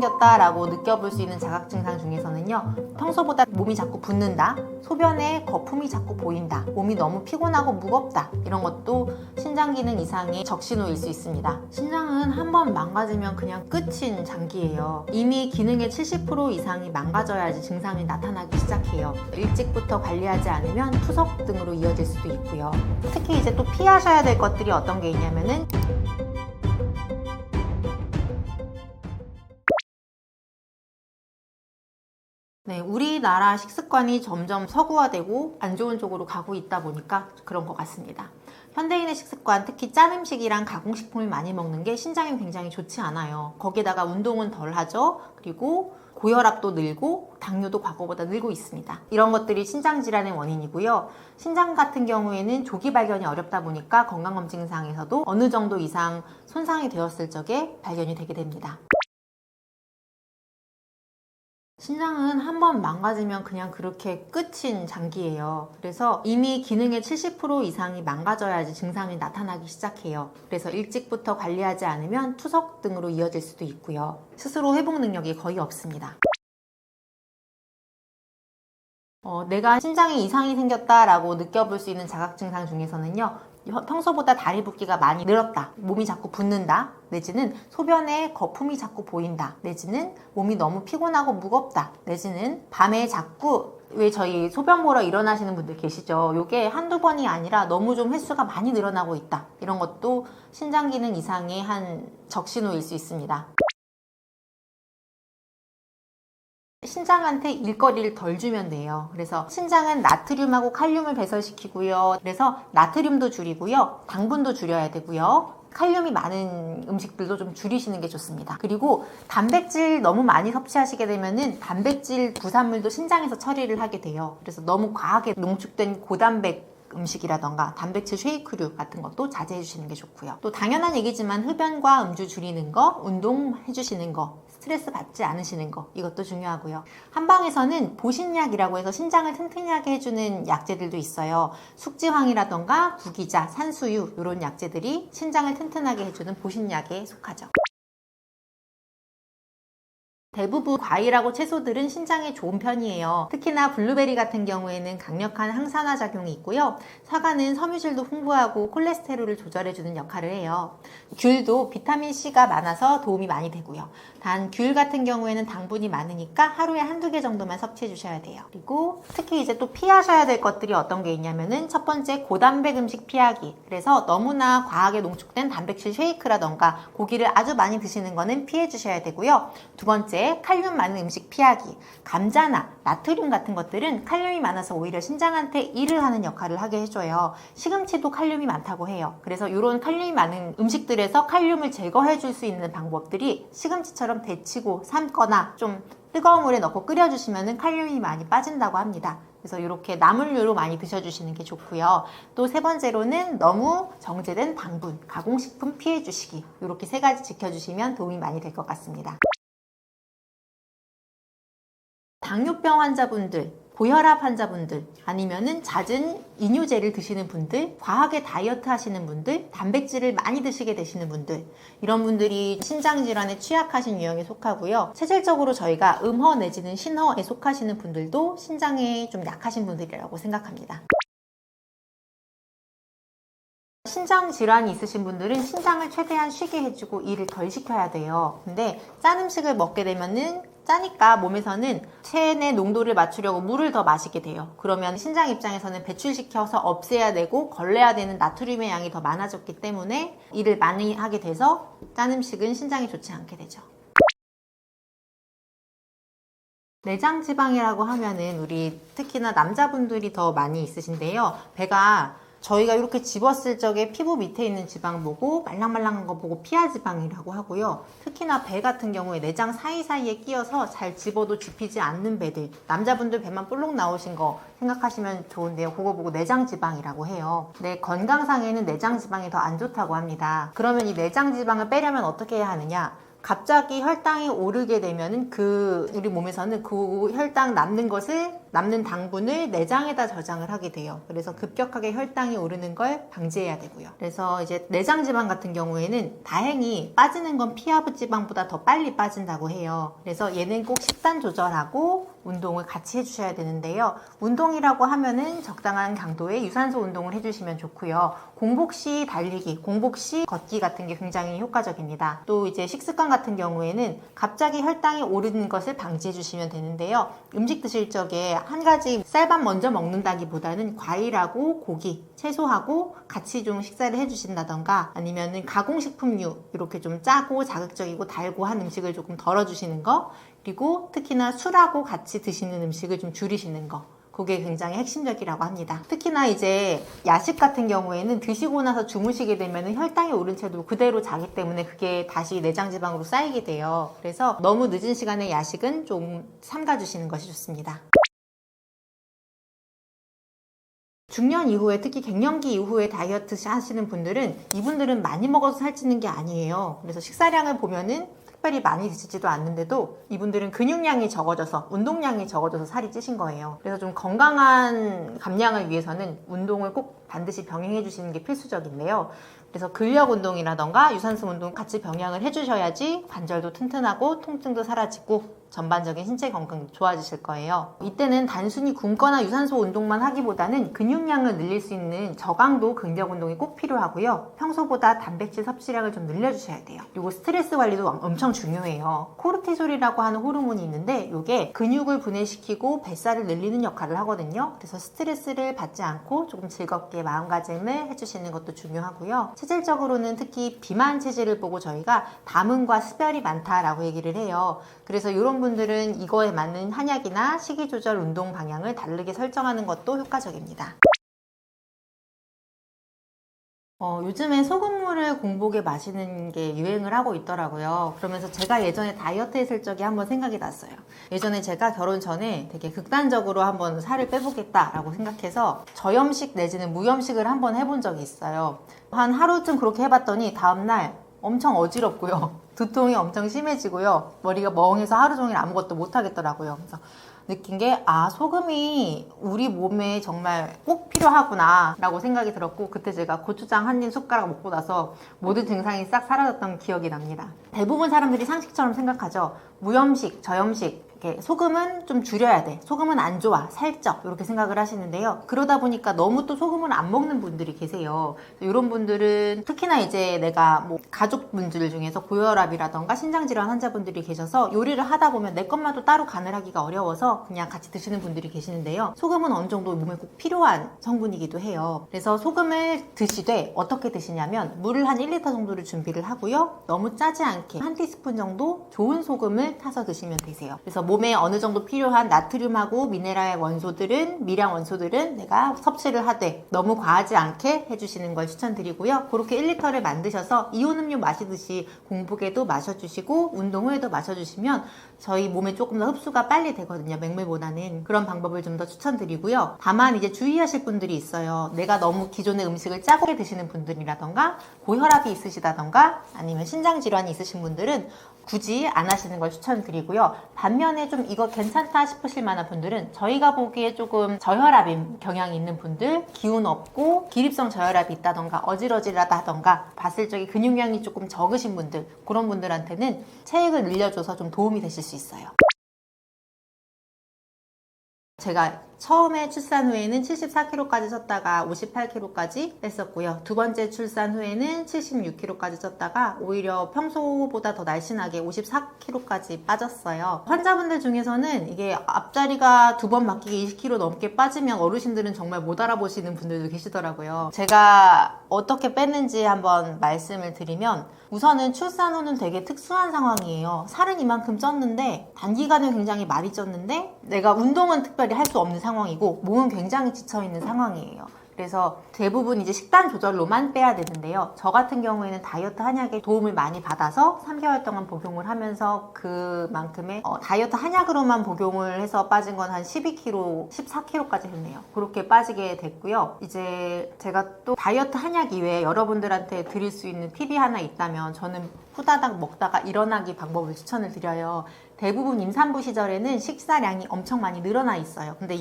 생겼다라고 느껴볼 수 있는 자각 증상 중에서는요, 평소보다 몸이 자꾸 붓는다, 소변에 거품이 자꾸 보인다, 몸이 너무 피곤하고 무겁다, 이런 것도 신장 기능 이상의 적신호일 수 있습니다. 신장은 한번 망가지면 그냥 끝인 장기예요. 이미 기능의 70% 이상이 망가져야지 증상이 나타나기 시작해요. 일찍부터 관리하지 않으면 투석 등으로 이어질 수도 있고요. 특히 이제 또 피하셔야 될 것들이 어떤 게 있냐면은 네, 우리나라 식습관이 점점 서구화되고 안 좋은 쪽으로 가고 있다 보니까 그런 것 같습니다. 현대인의 식습관, 특히 짠 음식이랑 가공식품을 많이 먹는 게 신장에 굉장히 좋지 않아요. 거기다가 운동은 덜 하죠. 그리고 고혈압도 늘고 당뇨도 과거보다 늘고 있습니다. 이런 것들이 신장 질환의 원인이고요. 신장 같은 경우에는 조기 발견이 어렵다 보니까 건강검진상에서도 어느 정도 이상 손상이 되었을 적에 발견이 되게 됩니다. 신장은 한번 망가지면 그냥 그렇게 끝인 장기예요. 그래서 이미 기능의 70% 이상이 망가져야지 증상이 나타나기 시작해요. 그래서 일찍부터 관리하지 않으면 투석 등으로 이어질 수도 있고요. 스스로 회복 능력이 거의 없습니다. 내가 신장에 이상이 생겼다라고 느껴볼 수 있는 자각 증상 중에서는요, 평소보다 다리 붓기가 많이 늘었다, 몸이 자꾸 붓는다, 내지는 소변에 거품이 자꾸 보인다, 내지는 몸이 너무 피곤하고 무겁다, 내지는 밤에 자꾸 왜 저희 소변 보러 일어나시는 분들 계시죠? 요게 한두 번이 아니라 너무 좀 횟수가 많이 늘어나고 있다, 이런 것도 신장 기능 이상의 한 적신호일 수 있습니다. 신장한테 일거리를 덜 주면 돼요. 그래서 신장은 나트륨하고 칼륨을 배설시키고요. 그래서 나트륨도 줄이고요, 당분도 줄여야 되고요, 칼륨이 많은 음식들도 좀 줄이시는 게 좋습니다. 그리고 단백질 너무 많이 섭취하시게 되면은 단백질 부산물도 신장에서 처리를 하게 돼요. 그래서 너무 과하게 농축된 고단백 음식이라던가 단백질 쉐이크류 같은 것도 자제해 주시는 게 좋고요. 또 당연한 얘기지만 흡연과 음주 줄이는 거, 운동해 주시는 거, 스트레스 받지 않으시는 거, 이것도 중요하고요. 한방에서는 보신약이라고 해서 신장을 튼튼하게 해주는 약재들도 있어요. 숙지황이라던가 구기자, 산수유, 이런 약재들이 신장을 튼튼하게 해주는 보신약에 속하죠. 대부분 과일하고 채소들은 신장에 좋은 편이에요. 특히나 블루베리 같은 경우에는 강력한 항산화 작용이 있고요. 사과는 섬유질도 풍부하고 콜레스테롤을 조절해주는 역할을 해요. 귤도 비타민C가 많아서 도움이 많이 되고요. 단 귤 같은 경우에는 당분이 많으니까 하루에 한두 개 정도만 섭취해 주셔야 돼요. 그리고 특히 이제 또 피하셔야 될 것들이 어떤 게 있냐면은 첫 번째, 고단백 음식 피하기. 그래서 너무나 과하게 농축된 단백질 쉐이크라던가 고기를 아주 많이 드시는 거는 피해 주셔야 되고요. 두 번째, 칼륨 많은 음식 피하기. 감자나 나트륨 같은 것들은 칼륨이 많아서 오히려 신장한테 일을 하는 역할을 하게 해줘요. 시금치도 칼륨이 많다고 해요. 그래서 이런 칼륨이 많은 음식들에서 칼륨을 제거해 줄 수 있는 방법들이 시금치처럼 데치고 삶거나 좀 뜨거운 물에 넣고 끓여주시면 칼륨이 많이 빠진다고 합니다. 그래서 이렇게 나물류로 많이 드셔주시는 게 좋고요. 또 세 번째로는 너무 정제된 당분, 가공식품 피해 주시기. 이렇게 세 가지 지켜주시면 도움이 많이 될 것 같습니다. 당뇨병 환자분들, 고혈압 환자분들, 아니면은 잦은 이뇨제를 드시는 분들, 과하게 다이어트 하시는 분들, 단백질을 많이 드시게 되시는 분들, 이런 분들이 신장 질환에 취약하신 유형에 속하고요. 체질적으로 저희가 음허 내지는 신허에 속하시는 분들도 신장에 좀 약하신 분들이라고 생각합니다. 신장 질환이 있으신 분들은 신장을 최대한 쉬게 해주고 일을 덜 시켜야 돼요. 근데 짠 음식을 먹게 되면은 짜니까 몸에서는 체내 농도를 맞추려고 물을 더 마시게 돼요. 그러면 신장 입장에서는 배출시켜서 없애야 되고 걸러야 되는 나트륨의 양이 더 많아졌기 때문에 일을 많이 하게 돼서 짠 음식은 신장에 좋지 않게 되죠. 내장 지방이라고 하면은 우리 특히나 남자분들이 더 많이 있으신데요. 배가 저희가 이렇게 집었을 적에 피부 밑에 있는 지방 보고 말랑말랑한 거 보고 피하 지방이라고 하고요. 특히나 배 같은 경우에 내장 사이사이에 끼어서 잘 집어도 집히지 않는 배들, 남자분들 배만 볼록 나오신 거 생각하시면 좋은데요. 그거 보고 내장 지방이라고 해요. 내 건강상에는 내장 지방이 더 안 좋다고 합니다. 그러면 이 내장 지방을 빼려면 어떻게 해야 하느냐? 갑자기 혈당이 오르게 되면은 우리 몸에서는 그 혈당 남는 당분을 내장에다 저장을 하게 돼요. 그래서 급격하게 혈당이 오르는 걸 방지해야 되고요. 그래서 이제 내장 지방 같은 경우에는 다행히 빠지는 건 피하부 지방보다 더 빨리 빠진다고 해요. 그래서 얘는 꼭 식단 조절하고 운동을 같이 해주셔야 되는데요. 운동이라고 하면은 적당한 강도의 유산소 운동을 해주시면 좋고요. 공복 시 달리기, 공복 시 걷기 같은 게 굉장히 효과적입니다. 또 이제 식습관 같은 경우에는 갑자기 혈당이 오르는 것을 방지해 주시면 되는데요. 음식 드실 적에 한 가지 쌀밥 먼저 먹는다기보다는 과일하고 고기, 채소하고 같이 좀 식사를 해주신다던가 아니면은 가공식품류 이렇게 좀 짜고 자극적이고 달고 한 음식을 조금 덜어주시는 거, 그리고 특히나 술하고 같이 드시는 음식을 좀 줄이시는 거, 그게 굉장히 핵심적이라고 합니다. 특히나 이제 야식 같은 경우에는 드시고 나서 주무시게 되면 혈당이 오른 채도 그대로 자기 때문에 그게 다시 내장지방으로 쌓이게 돼요. 그래서 너무 늦은 시간에 야식은 좀 삼가주시는 것이 좋습니다. 중년 이후에, 특히 갱년기 이후에 다이어트 하시는 분들은 이분들은 많이 먹어서 살찌는 게 아니에요. 그래서 식사량을 보면은 특별히 많이 드시지도 않는데도 이분들은 근육량이 적어져서, 운동량이 적어져서 살이 찌신 거예요. 그래서 좀 건강한 감량을 위해서는 운동을 꼭 반드시 병행해 주시는 게 필수적인데요. 그래서 근력 운동이라던가 유산소 운동 같이 병행을 해주셔야지 관절도 튼튼하고 통증도 사라지고 전반적인 신체 건강도 좋아지실 거예요. 이때는 단순히 굶거나 유산소 운동만 하기보다는 근육량을 늘릴 수 있는 저강도 근력 운동이 꼭 필요하고요. 평소보다 단백질 섭취량을 좀 늘려주셔야 돼요. 그리고 스트레스 관리도 엄청 중요해요. 코르티솔이라고 하는 호르몬이 있는데 이게 근육을 분해시키고 뱃살을 늘리는 역할을 하거든요. 그래서 스트레스를 받지 않고 조금 즐겁게 마음가짐을 해주시는 것도 중요하고요. 체질적으로는 특히 비만 체질을 보고 저희가 담음과 습열이 많다라고 얘기를 해요. 그래서 이런 분들은 이거에 맞는 한약이나 식이 조절 운동 방향을 다르게 설정하는 것도 효과적입니다. 요즘에 소금물을 공복에 마시는 게 유행을 하고 있더라고요. 그러면서 제가 예전에 다이어트 했을 적이 한번 생각이 났어요. 예전에 제가 결혼 전에 되게 극단적으로 한번 살을 빼보겠다라고 생각해서 저염식 내지는 무염식을 한번 해본 적이 있어요. 한 하루쯤 그렇게 해봤더니 다음날 엄청 어지럽고요. 두통이 엄청 심해지고요. 머리가 멍해서 하루 종일 아무것도 못 하겠더라고요. 그래서 느낀 게 소금이 우리 몸에 정말 꼭 필요하구나 라고 생각이 들었고, 그때 제가 고추장 한 입 숟가락 먹고 나서 모든 증상이 싹 사라졌던 기억이 납니다. 대부분 사람들이 상식처럼 생각하죠. 무염식, 저염식, 소금은 좀 줄여야 돼, 소금은 안 좋아, 살쪄, 이렇게 생각을 하시는데요. 그러다 보니까 너무 또 소금을 안 먹는 분들이 계세요. 이런 분들은 특히나 이제 내가 가족분들 중에서 고혈압이라던가 신장질환 환자분들이 계셔서 요리를 하다 보면 내 것만 또 따로 간을 하기가 어려워서 그냥 같이 드시는 분들이 계시는데요. 소금은 어느 정도 몸에 꼭 필요한 성분이기도 해요. 그래서 소금을 드시되 어떻게 드시냐면 물을 한 1리터 정도를 준비를 하고요. 너무 짜지 않게 한 티스푼 정도 좋은 소금을 타서 드시면 되세요. 그래서 몸에 어느 정도 필요한 나트륨하고 미네랄 원소들은, 미량 원소들은 내가 섭취를 하되 너무 과하지 않게 해주시는 걸 추천드리고요. 그렇게 1리터를 만드셔서 이온 음료 마시듯이 공복에도 마셔주시고 운동 후에도 마셔주시면 저희 몸에 조금 더 흡수가 빨리 되거든요. 맹물보다는. 그런 방법을 좀 더 추천드리고요. 다만 이제 주의하실 분들이 있어요. 내가 너무 기존의 음식을 짜게 드시는 분들이라던가 고혈압이 있으시다던가 아니면 신장질환이 있으신 분들은 굳이 안 하시는 걸 추천드리고요. 반면에 좀 이거 괜찮다 싶으실 만한 분들은 저희가 보기에 조금 저혈압인 경향이 있는 분들, 기운 없고 기립성 저혈압이 있다던가 어질어질하다던가 봤을 적에 근육량이 조금 적으신 분들, 그런 분들한테는 체액을 늘려줘서 좀 도움이 되실 수 있어요. 제가 처음에 출산 후에는 74kg까지 쪘다가 58kg까지 뺐었고요. 두 번째 출산 후에는 76kg까지 쪘다가 오히려 평소보다 더 날씬하게 54kg까지 빠졌어요. 환자분들 중에서는 이게 앞자리가 두 번 바뀌게 20kg 넘게 빠지면 어르신들은 정말 못 알아보시는 분들도 계시더라고요. 제가 어떻게 뺐는지 한번 말씀을 드리면, 우선은 출산 후는 되게 특수한 상황이에요. 살은 이만큼 쪘는데 단기간에 굉장히 많이 쪘는데 내가 운동은 특별히 할 수 없는 상황이고 몸은 굉장히 지쳐있는 상황이에요. 그래서 대부분 이제 식단 조절로만 빼야 되는데요. 저 같은 경우에는 다이어트 한약의 도움을 많이 받아서 3개월 동안 복용을 하면서 그만큼의 다이어트 한약으로만 복용을 해서 빠진 건 한 12kg, 14kg까지 했네요. 그렇게 빠지게 됐고요. 이제 제가 또 다이어트 한약 이외에 여러분들한테 드릴 수 있는 팁이 하나 있다면, 저는 후다닥 먹다가 일어나기 방법을 추천을 드려요. 대부분 임산부 시절에는 식사량이 엄청 많이 늘어나 있어요. 근데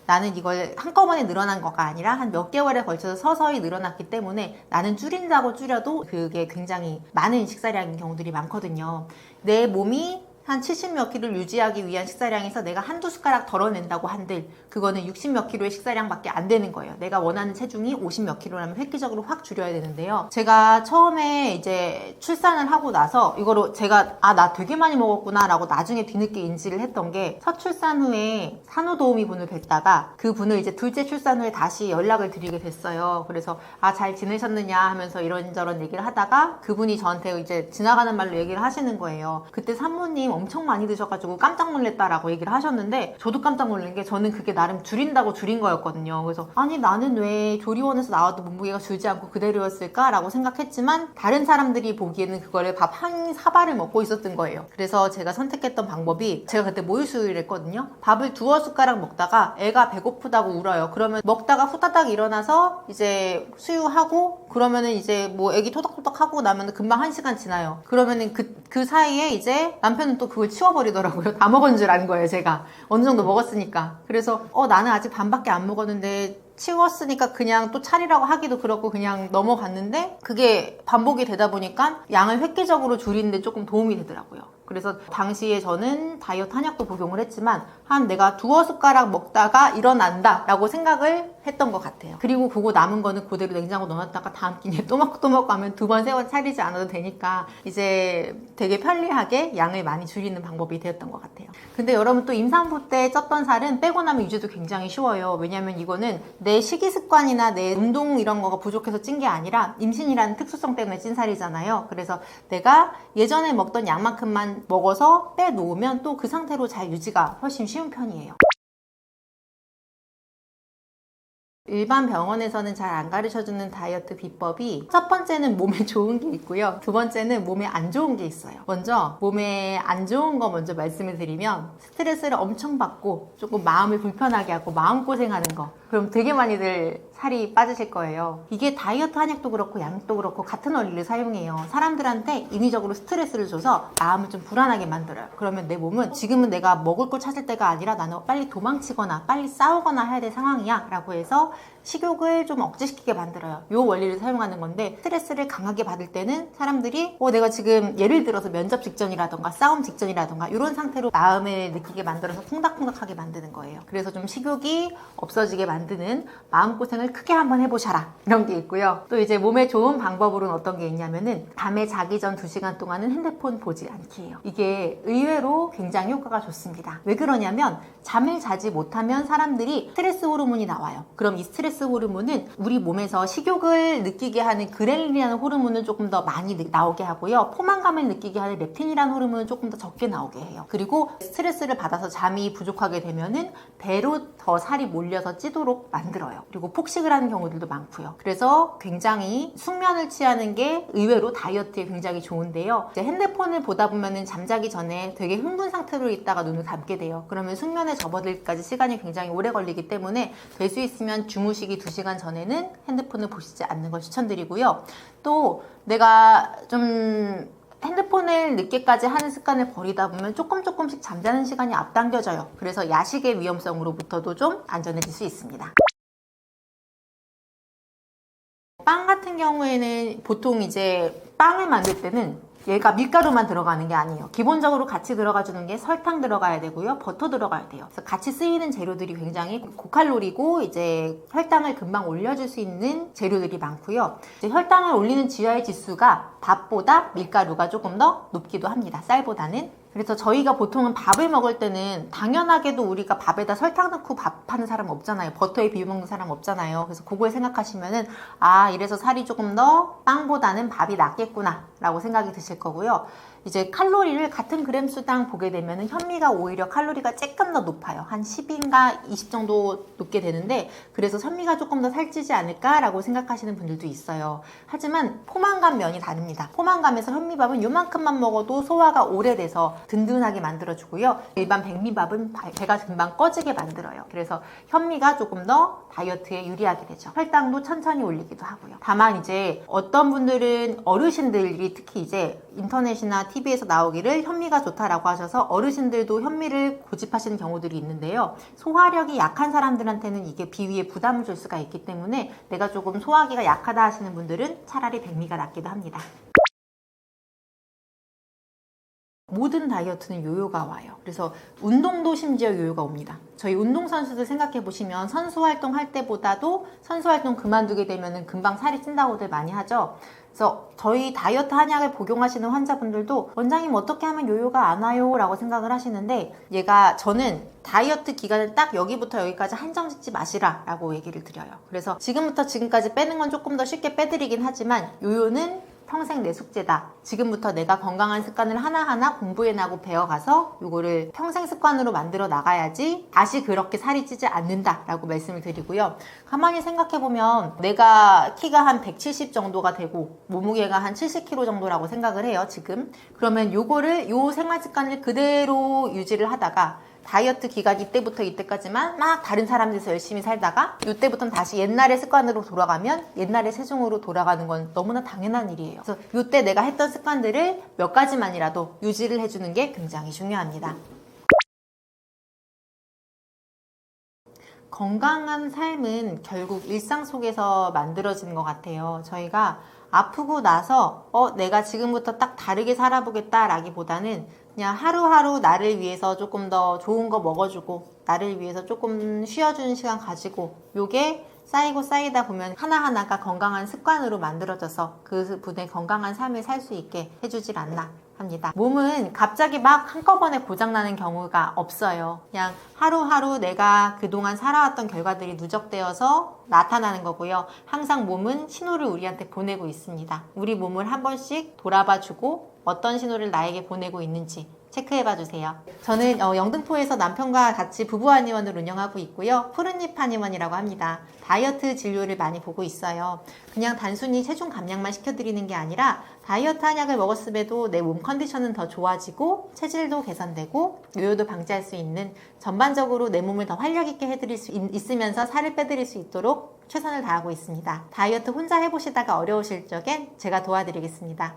나는 이걸 한꺼번에 늘어난 거가 아니라 한 몇 개월에 걸쳐서 서서히 늘어났기 때문에 나는 줄인다고 줄여도 그게 굉장히 많은 식사량인 경우들이 많거든요. 내 몸이 한 70몇 킬로를 유지하기 위한 식사량에서 내가 한두 숟가락 덜어낸다고 한들 그거는 60몇 킬로의 식사량밖에 안 되는 거예요. 내가 원하는 체중이 50몇 킬로라면 획기적으로 확 줄여야 되는데요. 제가 처음에 이제 출산을 하고 나서 이거로 제가 나 되게 많이 먹었구나 라고 나중에 뒤늦게 인지를 했던 게 첫 출산 후에 산후도우미 분을 뵀다가 그 분을 이제 둘째 출산 후에 다시 연락을 드리게 됐어요. 그래서 잘 지내셨느냐 하면서 이런저런 얘기를 하다가 그분이 저한테 이제 지나가는 말로 얘기를 하시는 거예요. 그때 산모님 엄청 많이 드셔가지고 깜짝 놀랐다라고 얘기를 하셨는데 저도 깜짝 놀란 게 저는 그게 나름 줄인다고 줄인 거였거든요. 그래서 아니 나는 왜 조리원에서 나와도 몸무게가 줄지 않고 그대로였을까? 라고 생각했지만 다른 사람들이 보기에는 그거를 밥 한 사발을 먹고 있었던 거예요. 그래서 제가 선택했던 방법이 제가 그때 모유수유를 했거든요. 밥을 두어 숟가락 먹다가 애가 배고프다고 울어요. 그러면 먹다가 후다닥 일어나서 이제 수유하고 그러면은 이제 뭐 애기 토닥토닥 하고 나면 금방 1시간 지나요. 그러면은 그 사이에 이제 남편은 또 그걸 치워버리더라고요. 다 먹은 줄 안 거예요, 제가. 어느 정도 먹었으니까. 그래서 나는 아직 반밖에 안 먹었는데 치웠으니까 그냥 또 차리라고 하기도 그렇고 그냥 넘어갔는데 그게 반복이 되다 보니까 양을 획기적으로 줄이는데 조금 도움이 되더라고요. 그래서 당시에 저는 다이어트 한약도 복용을 했지만 내가 두어 숟가락 먹다가 일어난다 라고 생각을 했던 것 같아요. 그리고 그거 남은 거는 그대로 냉장고 넣어놨다가 다음 끼니에 또 먹고 하면 두 번, 세 번 차리지 않아도 되니까 이제 되게 편리하게 양을 많이 줄이는 방법이 되었던 것 같아요. 근데 여러분 또 임산부 때 쪘던 살은 빼고 나면 유지도 굉장히 쉬워요. 왜냐면 이거는 내 식이 습관이나 내 운동 이런 거가 부족해서 찐 게 아니라 임신이라는 특수성 때문에 찐 살이잖아요. 그래서 내가 예전에 먹던 양만큼만 먹어서 빼놓으면 또 그 상태로 잘 유지가 훨씬 쉬운 편이에요. 일반 병원에서는 잘 안 가르쳐주는 다이어트 비법이 첫 번째는 몸에 좋은 게 있고요. 두 번째는 몸에 안 좋은 게 있어요. 먼저 몸에 안 좋은 거 먼저 말씀을 드리면 스트레스를 엄청 받고 조금 마음을 불편하게 하고 마음고생하는 거 그럼 되게 많이들 살이 빠지실 거예요. 이게 다이어트 한약도 그렇고 양육도 그렇고 같은 원리를 사용해요. 사람들한테 인위적으로 스트레스를 줘서 마음을 좀 불안하게 만들어요. 그러면 내 몸은 지금은 내가 먹을 걸 찾을 때가 아니라 나는 빨리 도망치거나 빨리 싸우거나 해야 될 상황이야 라고 해서 식욕을 좀 억제시키게 만들어요. 이 원리를 사용하는 건데 스트레스를 강하게 받을 때는 사람들이 내가 지금 예를 들어서 면접 직전이라던가 싸움 직전이라던가 이런 상태로 마음을 느끼게 만들어서 콩닥콩닥하게 만드는 거예요. 그래서 좀 식욕이 없어지게 만드는 마음고생을 크게 한번 해보셔라 이런 게 있고요. 또 이제 몸에 좋은 방법으로는 어떤 게 있냐면은 밤에 자기 전 2시간 동안은 핸드폰 보지 않기예요. 이게 의외로 굉장히 효과가 좋습니다. 왜 그러냐면 잠을 자지 못하면 사람들이 스트레스 호르몬이 나와요. 그럼 이 스트레스 호르몬은 우리 몸에서 식욕을 느끼게 하는 그렐린이라는 호르몬을 조금 더 많이 나오게 하고요. 포만감을 느끼게 하는 렙틴이라는 호르몬은 조금 더 적게 나오게 해요. 그리고 스트레스를 받아서 잠이 부족하게 되면은 배로 더 살이 몰려서 찌도록 만들어요. 그리고 폭식을 하는 경우들도 많고요. 그래서 굉장히 숙면을 취하는 게 의외로 다이어트에 굉장히 좋은데요. 이제 핸드폰을 보다 보면은 잠자기 전에 되게 흥분 상태로 있다가 눈을 감게 돼요. 그러면 숙면에 접어들기까지 시간이 굉장히 오래 걸리기 때문에 될 수 있으면 주무시기 2시간 전에는 핸드폰을 보시지 않는 걸 추천드리고요. 또 내가 좀 핸드폰을 늦게까지 하는 습관을 버리다 보면 조금씩 잠자는 시간이 앞당겨져요. 그래서 야식의 위험성으로부터도 좀 안전해질 수 있습니다. 빵 같은 경우에는 보통 이제 빵을 만들 때는 얘가 밀가루만 들어가는 게 아니에요. 기본적으로 같이 들어가주는 게 설탕 들어가야 되고요. 버터 들어가야 돼요. 그래서 같이 쓰이는 재료들이 굉장히 고칼로리고 이제 혈당을 금방 올려줄 수 있는 재료들이 많고요. 이제 혈당을 올리는 GI 지수가 밥보다 밀가루가 조금 더 높기도 합니다. 쌀보다는. 그래서 저희가 보통은 밥을 먹을 때는 당연하게도 우리가 밥에다 설탕 넣고 밥하는 사람 없잖아요. 버터에 비벼 먹는 사람 없잖아요. 그래서 그걸 생각하시면은 이래서 살이 조금 더 빵보다는 밥이 낫겠구나 라고 생각이 드실 거고요. 이제 칼로리를 같은 그램 수당 보게 되면 현미가 오히려 칼로리가 조금 더 높아요. 한 10인가 20 정도 높게 되는데, 그래서 현미가 조금 더 살찌지 않을까라고 생각하시는 분들도 있어요. 하지만 포만감 면이 다릅니다. 포만감에서 현미밥은 요만큼만 먹어도 소화가 오래돼서 든든하게 만들어주고요. 일반 백미밥은 배가 금방 꺼지게 만들어요. 그래서 현미가 조금 더 다이어트에 유리하게 되죠. 혈당도 천천히 올리기도 하고요. 다만 이제 어떤 분들은 어르신들이 특히 이제 인터넷이나 TV에서 나오기를 현미가 좋다라고 하셔서 어르신들도 현미를 고집하시는 경우들이 있는데요. 소화력이 약한 사람들한테는 이게 비위에 부담을 줄 수가 있기 때문에 내가 조금 소화기가 약하다 하시는 분들은 차라리 백미가 낫기도 합니다. 모든 다이어트는 요요가 와요. 그래서 운동도 심지어 요요가 옵니다. 저희 운동선수들 생각해 보시면 선수활동 할 때보다도 선수활동 그만두게 되면 금방 살이 찐다고들 많이 하죠. 그래서 저희 다이어트 한약을 복용하시는 환자분들도 원장님 어떻게 하면 요요가 안 와요? 라고 생각을 하시는데, 저는 다이어트 기간을 딱 여기부터 여기까지 한정 짓지 마시라 라고 얘기를 드려요. 그래서 지금부터 지금까지 빼는 건 조금 더 쉽게 빼드리긴 하지만 요요는 평생 내 숙제다. 지금부터 내가 건강한 습관을 하나하나 공부해나고 배워가서 이거를 평생 습관으로 만들어 나가야지 다시 그렇게 살이 찌지 않는다라고 말씀을 드리고요. 가만히 생각해보면 내가 키가 한 170 정도가 되고 몸무게가 한 70kg 정도라고 생각을 해요, 지금. 그러면 요 생활 습관을 그대로 유지를 하다가 다이어트 기간 이때부터 이때까지만 막 다른 사람들에서 열심히 살다가 이때부터는 다시 옛날의 습관으로 돌아가면 옛날의 체중으로 돌아가는 건 너무나 당연한 일이에요. 그래서 이때 내가 했던 습관들을 몇 가지만이라도 유지를 해주는 게 굉장히 중요합니다. 건강한 삶은 결국 일상 속에서 만들어지는 것 같아요. 저희가 아프고 나서 내가 지금부터 딱 다르게 살아보겠다 라기보다는 그냥 하루하루 나를 위해서 조금 더 좋은 거 먹어주고 나를 위해서 조금 쉬어주는 시간 가지고 요게 쌓이고 쌓이다 보면 하나하나가 건강한 습관으로 만들어져서 그 분의 건강한 삶을 살 수 있게 해주질 않나 합니다. 몸은 갑자기 막 한꺼번에 고장나는 경우가 없어요. 그냥 하루하루 내가 그동안 살아왔던 결과들이 누적되어서 나타나는 거고요. 항상 몸은 신호를 우리한테 보내고 있습니다. 우리 몸을 한 번씩 돌아봐주고 어떤 신호를 나에게 보내고 있는지 체크해봐 주세요. 저는 영등포에서 남편과 같이 부부 한의원을 운영하고 있고요. 푸른잎 한의원이라고 합니다. 다이어트 진료를 많이 보고 있어요. 그냥 단순히 체중 감량만 시켜드리는 게 아니라 다이어트 한약을 먹었음에도 내 몸 컨디션은 더 좋아지고 체질도 개선되고 요요도 방지할 수 있는, 전반적으로 내 몸을 더 활력 있게 해드릴 수 있으면서 살을 빼드릴 수 있도록 최선을 다하고 있습니다. 다이어트 혼자 해보시다가 어려우실 적엔 제가 도와드리겠습니다.